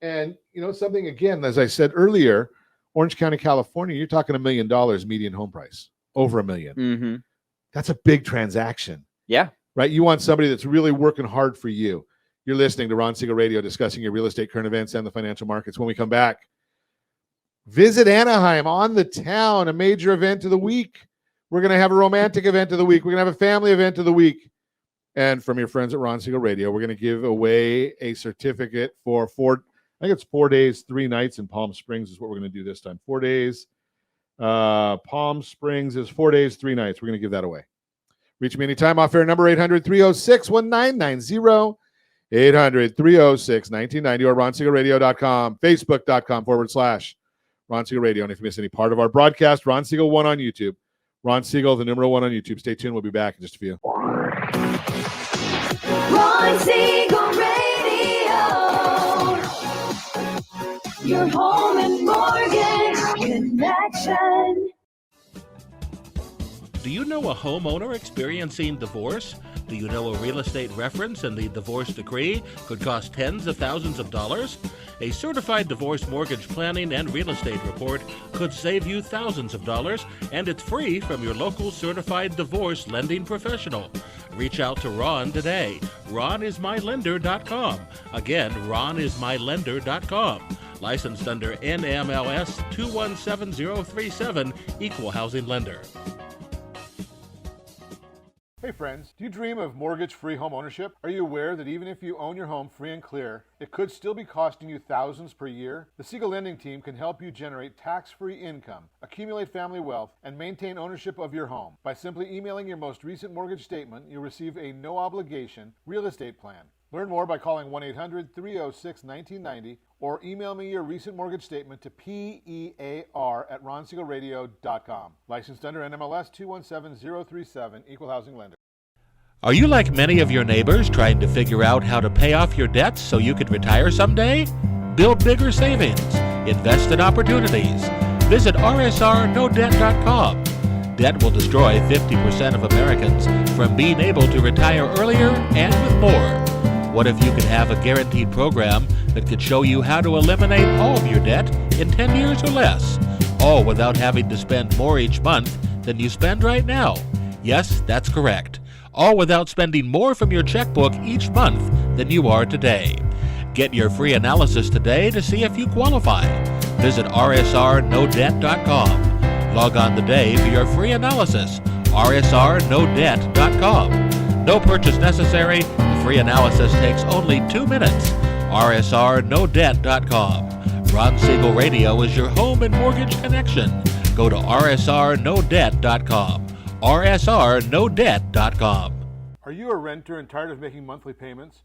And something, again, as I said earlier, Orange County, California, you're talking $1 million median home price, over $1 million. Mm-hmm. That's a big transaction. Yeah. Right? You want somebody that's really working hard for you. You're listening to Ron Siegel Radio, discussing your real estate, current events, and the financial markets. When we come back, visit Anaheim on the town, a major event of the week. We're going to have a romantic event of the week. We're going to have a family event of the week. And from your friends at Ron Siegel Radio, we're going to give away a certificate for 4 days, 3 nights in Palm Springs is what we're going to do this time. 4 days, Palm Springs is 4 days, 3 nights. We're going to give that away. Reach me anytime. Off air number 800-306-1990. 800-306-1990 or ronsiegelradio.com, facebook.com/Ron Siegel Radio. And if you miss any part of our broadcast, Ron Siegel 1 on YouTube. Ron Siegel, the number 1 on YouTube. Stay tuned. We'll be back in just a few. Ron Siegel Radio. Your home and mortgage connection. Do you know a homeowner experiencing divorce? Do you know a real estate reference and the divorce decree could cost tens of thousands of dollars? A certified divorce mortgage planning and real estate report could save you thousands of dollars, and it's free from your local certified divorce lending professional. Reach out to Ron today. RonIsMyLender.com. Again, RonIsMyLender.com. Licensed under NMLS 217037, Equal Housing Lender. Hey friends, do you dream of mortgage-free home ownership? Are you aware that even if you own your home free and clear, it could still be costing you thousands per year? The Siegel Lending Team can help you generate tax-free income, accumulate family wealth, and maintain ownership of your home. By simply emailing your most recent mortgage statement, you'll receive a no-obligation real estate plan. Learn more by calling 1-800-306-1990 or email me your recent mortgage statement to PEAR@RonSiegelRadio.com. Licensed under NMLS 217037, Equal Housing Lender. Are you like many of your neighbors trying to figure out how to pay off your debts so you could retire someday? Build bigger savings. Invest in opportunities. Visit rsrnodebt.com. Debt will destroy 50% of Americans from being able to retire earlier and with more. What if you could have a guaranteed program that could show you how to eliminate all of your debt in 10 years or less, all without having to spend more each month than you spend right now? Yes, that's correct. All without spending more from your checkbook each month than you are today. Get your free analysis today to see if you qualify. Visit rsrnodebt.com. Log on today for your free analysis. rsrnodebt.com. No purchase necessary. The free analysis takes only 2 minutes. rsrnodebt.com. Ron Siegel Radio is your home and mortgage connection. Go to rsrnodebt.com. rsrnodebt.com. Are you a renter and tired of making monthly payments?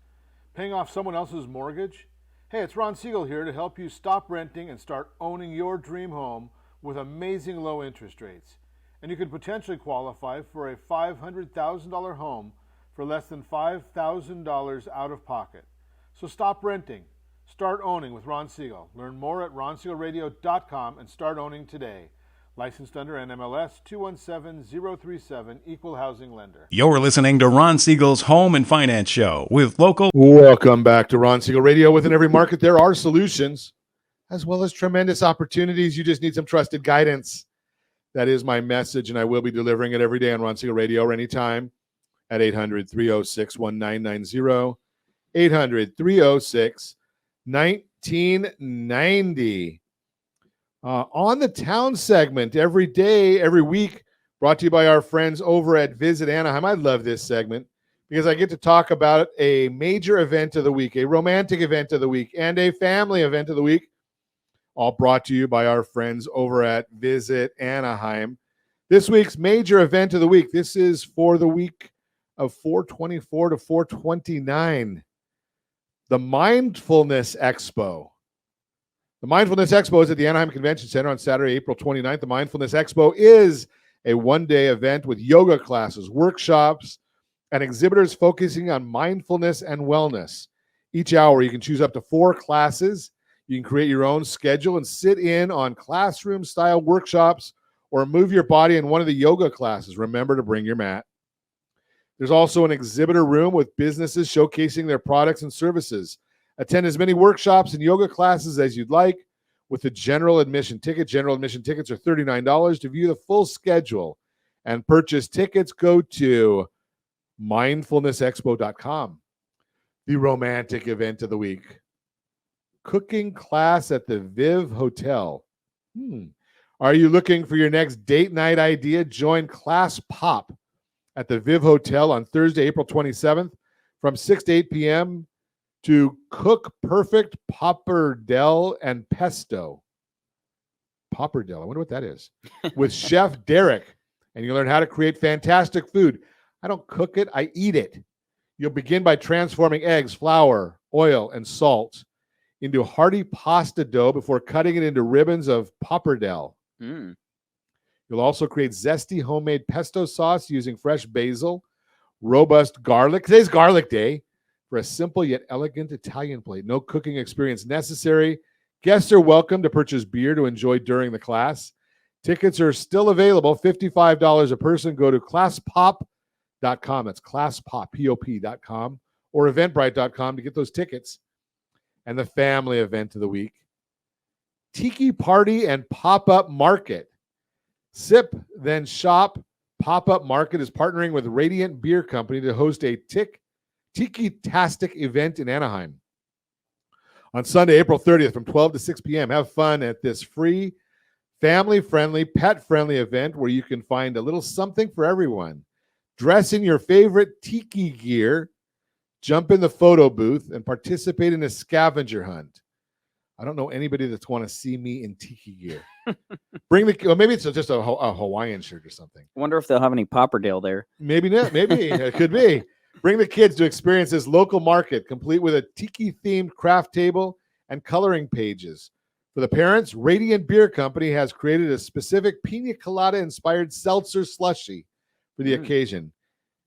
Paying off someone else's mortgage? Hey, it's Ron Siegel here to help you stop renting and start owning your dream home with amazing low interest rates. And you could potentially qualify for a $500,000 home for less than $5,000 out of pocket. So stop renting. Start owning with Ron Siegel. Learn more at RonSiegelRadio.com and start owning today. Licensed under NMLS 217037, Equal Housing Lender. You're listening to Ron Siegel's Home and Finance Show with local. Welcome back to Ron Siegel Radio. Within every market, there are solutions as well as tremendous opportunities. You just need some trusted guidance. That is my message, and I will be delivering it every day on Ron Siegel Radio or anytime at 800-306-1990, 800-306-1990. On the town segment, every day, every week, brought to you by our friends over at Visit Anaheim. I love this segment because I get to talk about a major event of the week, a romantic event of the week, and a family event of the week, all brought to you by our friends over at Visit Anaheim. This week's major event of the week, this is for the week of 4/24 to 4/29, the Mindfulness Expo. The Mindfulness Expo is at the Anaheim Convention Center on Saturday, April 29th. The Mindfulness Expo is a one-day event with yoga classes, workshops, and exhibitors focusing on mindfulness and wellness. Each hour, you can choose up to 4 classes. You can create your own schedule and sit in on classroom-style workshops or move your body in one of the yoga classes. Remember to bring your mat. There's also an exhibitor room with businesses showcasing their products and services. Attend as many workshops and yoga classes as you'd like with the general admission ticket. General admission tickets are $39. To view the full schedule and purchase tickets, go to mindfulnessexpo.com. The romantic event of the week. Cooking class at the Viv Hotel. Are you looking for your next date night idea? Join Class Pop at the Viv Hotel on Thursday, April 27th from 6 to 8 p.m. to cook perfect pappardelle and pesto. Popperdale. I wonder what that is. With Chef Derek, and you learn how to create fantastic food. I don't cook it, I eat it. You'll begin by transforming eggs, flour, oil, and salt into hearty pasta dough before cutting it into ribbons of Popperdale. Mm. You'll also create zesty homemade pesto sauce using fresh basil, robust garlic. Today's garlic day for a simple yet elegant Italian plate. No cooking experience necessary. Guests are welcome to purchase beer to enjoy during the class. Tickets are still available, $55 a person. Go to ClassPop.com. That's ClassPop, P-O-P.com, or Eventbrite.com to get those tickets. And the family event of the week, Tiki Party and Pop-Up Market. Sip, then shop. Pop-Up Market is partnering with Radiant Beer Company to host a Tiki-tastic event in Anaheim. On Sunday, April 30th from 12 to 6 p.m., have fun at this free, family-friendly, pet-friendly event where you can find a little something for everyone. Dress in your favorite tiki gear, jump in the photo booth, and participate in a scavenger hunt. I don't know anybody that's want to see me in tiki gear. Maybe it's just a Hawaiian shirt or something. I wonder if they'll have any Popperdale there. Maybe not. Maybe it could be. Bring the kids to experience this local market, complete with a tiki-themed craft table and coloring pages. For the parents, Radiant Beer Company has created a specific pina colada-inspired seltzer slushie for the occasion.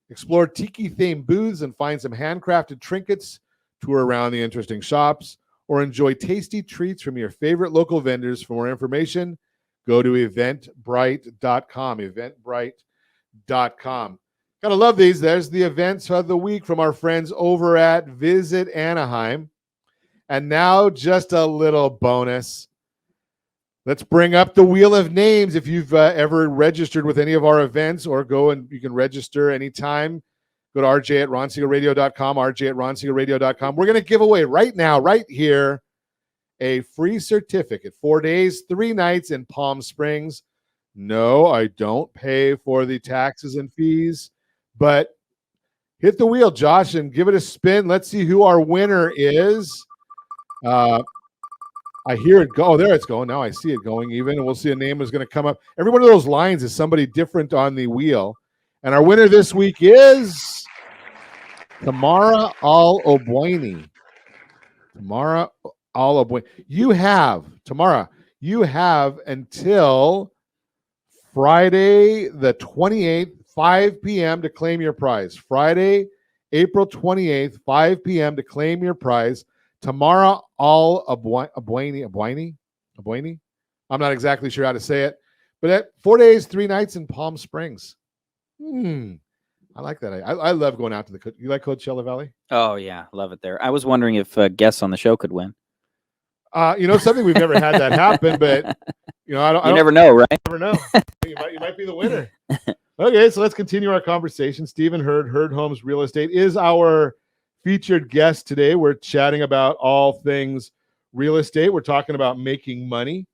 Explore tiki-themed booths and find some handcrafted trinkets, tour around the interesting shops, or enjoy tasty treats from your favorite local vendors. For more information, go to eventbrite.com, eventbrite.com. Gotta love these. There's the events of the week from our friends over at Visit Anaheim. And now just a little bonus. Let's bring up the wheel of names. If you've ever registered with any of our events, or go and you can register anytime, go to RJ at RonSiegelRadio.com, RJ at RonSiegelRadio.com. We're going to give away right now, right here, a free certificate, 4 days, 3 nights in Palm Springs. No, I don't pay for the taxes and fees, but hit the wheel, Josh, and give it a spin. Let's see who our winner is. I hear it go. Oh, there it's going. Now I see it going even, and we'll see a name is going to come up. Every one of those lines is somebody different on the wheel. And our winner this week is Tamara Al-Obwaini. Tamara Al-Obwaini. Tamara, you have until Friday the 28th, 5 p.m. to claim your prize. Friday, April 28th, 5 p.m. to claim your prize. Tamara Al-Obwaini. I'm not exactly sure how to say it, but at 4 days, 3 nights in Palm Springs. I like that. I love going out to the. You like Coachella Valley? Oh yeah, love it there. I was wondering if guests on the show could win. Something we've never had that happen, but I don't. You never know, right? Never know. You might be the winner. Okay, so let's continue our conversation. Stephen Hurd Homes Real Estate is our featured guest today. We're chatting about all things real estate. We're talking about making money.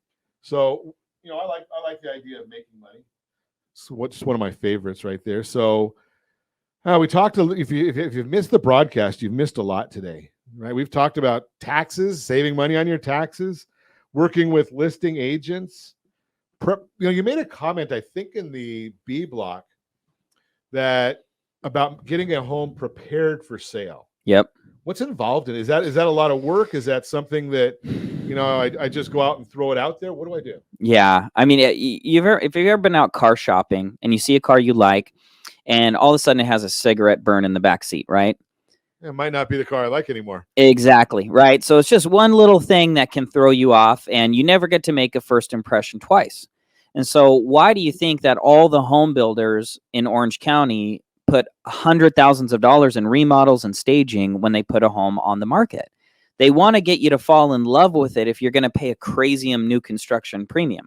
So, I like the idea of making money. So what's one of my favorites right there. So we talked if you've missed the broadcast, you've missed a lot today, right? We've talked about taxes, saving money on your taxes, working with listing agents. You made a comment, I think, in the B block about getting a home prepared for sale. Yep. What's involved in it? Is that a lot of work? Is that something that I just go out and throw it out there? What do I do? Yeah, I mean, if you've ever been out car shopping and you see a car you like, and all of a sudden it has a cigarette burn in the back seat, right? It might not be the car I like anymore. Exactly, right? So it's just one little thing that can throw you off, and you never get to make a first impression twice. And so why do you think that all the home builders in Orange County put $100,000s of dollars in remodels and staging when they put a home on the market? They want to get you to fall in love with it if you're going to pay a crazium new construction premium,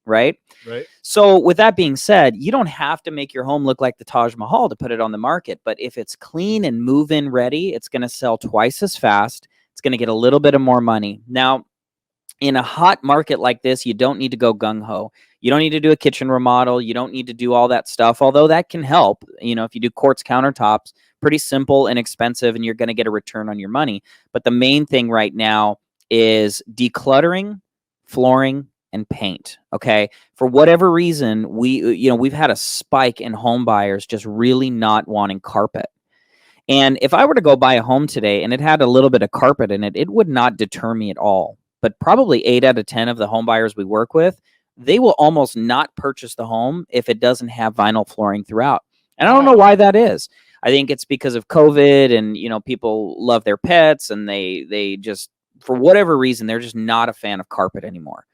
right? Right. So with that being said, you don't have to make your home look like the Taj Mahal to put it on the market. But if it's clean and move-in ready, it's going to sell twice as fast. It's going to get a little bit of more money. Now, in a hot market like this, you don't need to go gung-ho. You don't need to do a kitchen remodel. You don't need to do all that stuff, although that can help. If you do quartz countertops, pretty simple and inexpensive, and you're going to get a return on your money. But the main thing right now is decluttering, flooring, and paint. Okay. For whatever reason, we've had a spike in home buyers just really not wanting carpet. And if I were to go buy a home today and it had a little bit of carpet in it, it would not deter me at all. But probably 8 out of 10 of the home buyers we work with, they will almost not purchase the home if it doesn't have vinyl flooring throughout. And I don't know why that is. I think it's because of COVID and, people love their pets and they just, for whatever reason, they're just not a fan of carpet anymore.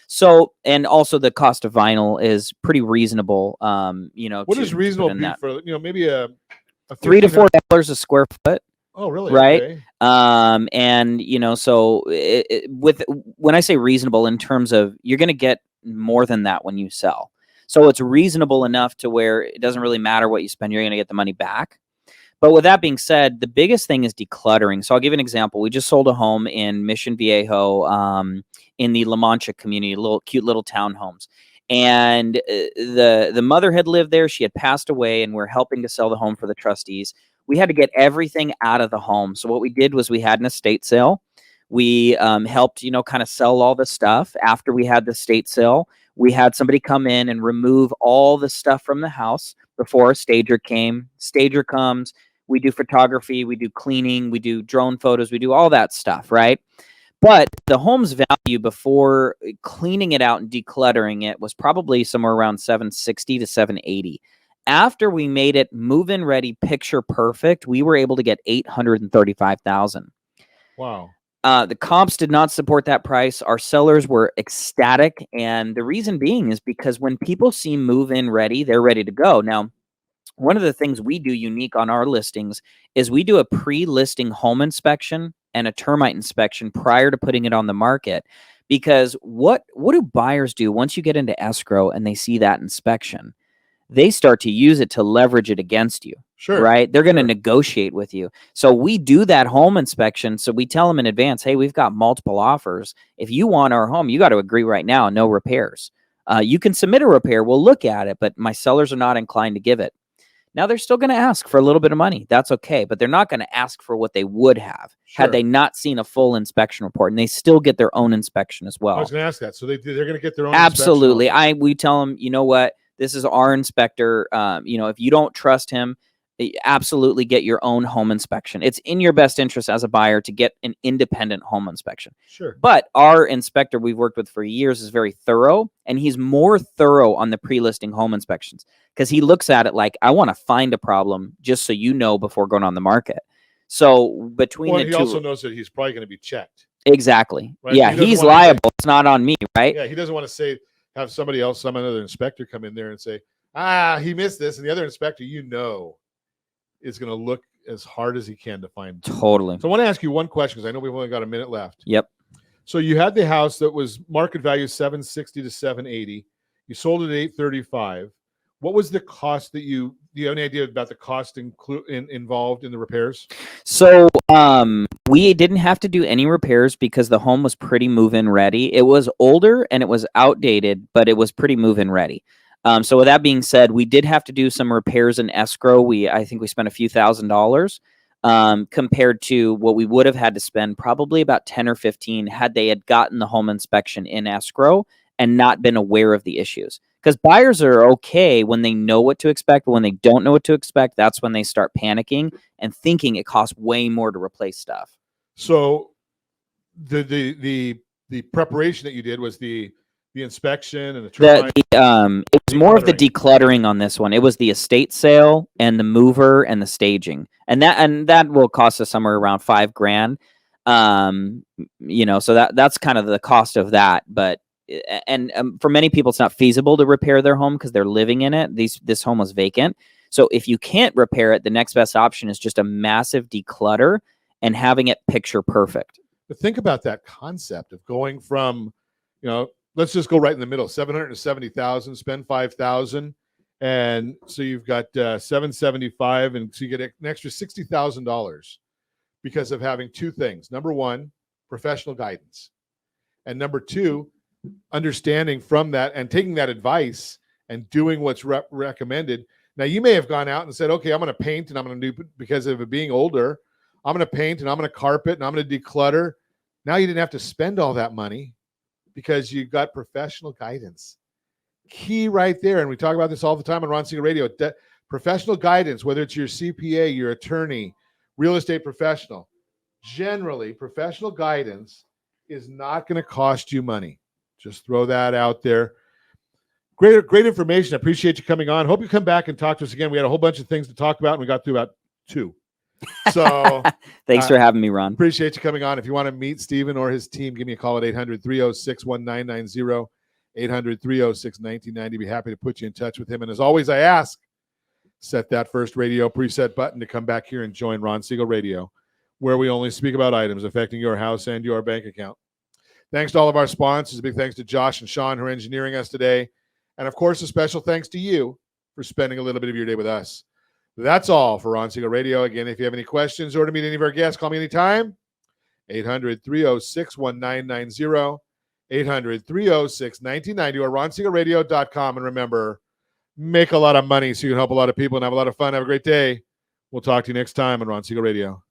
So, and also the cost of vinyl is pretty reasonable. What is reasonable be for, maybe a $3 to $4 a square foot. Oh, really? Right. Okay. And so when I say reasonable in terms of you're going to get more than that when you sell. So it's reasonable enough to where it doesn't really matter what you spend, you're going to get the money back. But with that being said, the biggest thing is decluttering. So I'll give you an example. We just sold a home in Mission Viejo in the La Mancha community, cute little townhomes. And the mother had lived there. She had passed away, and we're helping to sell the home for the trustees. We had to get everything out of the home. So what we did was we had an estate sale. We helped, kind of sell all the stuff. After we had the estate sale, we had somebody come in and remove all the stuff from the house before a stager came. Stager comes. We do photography. We do cleaning. We do drone photos. We do all that stuff, right? But the home's value before cleaning it out and decluttering it was probably somewhere around $760 to $780. After we made it move-in ready, picture perfect, we were able to get $835,000. Wow. The comps did not support that price. Our sellers were ecstatic, and the reason being is because when people see move-in ready, they're ready to go. Now, one of the things we do unique on our listings is we do a pre-listing home inspection and a termite inspection prior to putting it on the market. Because what do buyers do once you get into escrow and they see that inspection? They start to use it to leverage it against you. Sure. Right? They're going to negotiate with you. So we do that home inspection. So we tell them in advance, hey, we've got multiple offers. If you want our home, you got to agree right now, no repairs. You can submit a repair. We'll look at it, but my sellers are not inclined to give it. Now, they're still going to ask for a little bit of money. That's okay. But they're not going to ask for what they would have had they not seen a full inspection report. And they still get their own inspection as well. I was going to ask that. So they're going to get their own Absolutely. inspection. We tell them, you know what? This is our inspector. If you don't trust him, absolutely get your own home inspection. It's in your best interest as a buyer to get an independent home inspection. Sure. But our inspector we've worked with for years is very thorough, and he's more thorough on the pre-listing home inspections because he looks at it like, I want to find a problem just so you know before going on the market. So between the two, he also knows that he's probably going to be checked. Exactly. Right? Yeah, he's liable. It's not on me, right? Yeah, he doesn't want to have somebody else, some other inspector come in there and say, he missed this, and the other inspector, is going to look as hard as he can to find. Totally. So I want to ask you one question because I know we've only got a minute left. Yep. So you had the house that was market value $760 to $780. You sold it at $835. What was the cost that do you have any idea about the cost involved in the repairs? So we didn't have to do any repairs because the home was pretty move-in ready. It was older and it was outdated, but it was pretty move-in ready. So with that being said, we did have to do some repairs in escrow. I think we spent a few $1,000s compared to what we would have had to spend, probably about 10 or 15 had they had gotten the home inspection in escrow and not been aware of the issues. Because buyers are okay when they know what to expect, but when they don't know what to expect, that's when they start panicking and thinking it costs way more to replace stuff. So the preparation that you did was the inspection and it was more of the decluttering on this one. It was the estate sale and the mover and the staging, and that will cost us somewhere around $5,000. So that's kind of the cost of that. But for many people, it's not feasible to repair their home because they're living in it. This home was vacant, so if you can't repair it, the next best option is just a massive declutter and having it picture perfect. But think about that concept of going from, let's just go right in the middle, $770,000, spend $5,000, and so you've got $775,000, and so you get an extra $60,000 because of having two things. Number one, professional guidance, and number two, understanding from that and taking that advice and doing what's recommended. Now, you may have gone out and said, okay, I'm going to paint, and I'm going to do, because of it being older, I'm going to paint, and I'm going to carpet, and I'm going to declutter. Now you didn't have to spend all that money. because you got professional guidance. Key right there. And we talk about this all the time on Ron Siegel Radio. Professional guidance, whether it's your CPA, your attorney, real estate professional. Generally, professional guidance is not going to cost you money. Just throw that out there. Great information. I appreciate you coming on. Hope you come back and talk to us again. We had a whole bunch of things to talk about, and we got through about 2. So thanks for having me, Ron. Appreciate you coming on. If you want to meet Stephen or his team, give me a call at 800-306-1990, 800-306-1990. Be happy to put you in touch with him. And as always, I ask, set that first radio preset button to come back here and join Ron Siegel Radio, where we only speak about items affecting your house and your bank account. Thanks to all of our sponsors. A big thanks to Josh and Sean who are engineering us today. And of course, a special thanks to you for spending a little bit of your day with us. That's all for Ron Siegel Radio. Again, if you have any questions or to meet any of our guests, call me anytime. 800-306-1990, 800-306-1990, or ronsiegelradio.com. And remember, make a lot of money so you can help a lot of people and have a lot of fun. Have a great day. We'll talk to you next time on Ron Siegel Radio.